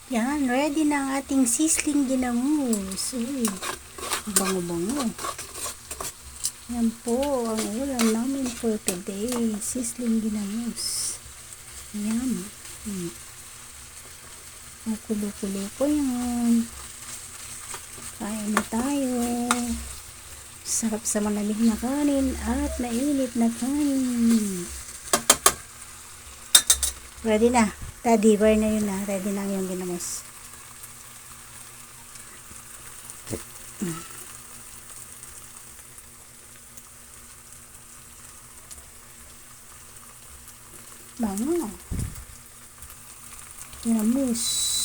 Yan, ready na ang ating sizzling ginamos. Uy, bango-bango. Yan po ang ulam namin for today. Sizzling ginamos. Yan. Makulo-kulo po yan. Kain na tayo. Sarap sa malamig na kanin at mainit na kanin. Ready na. Daddy, burn na yun na. Ready na yung ginamos. Bango. Ginamos.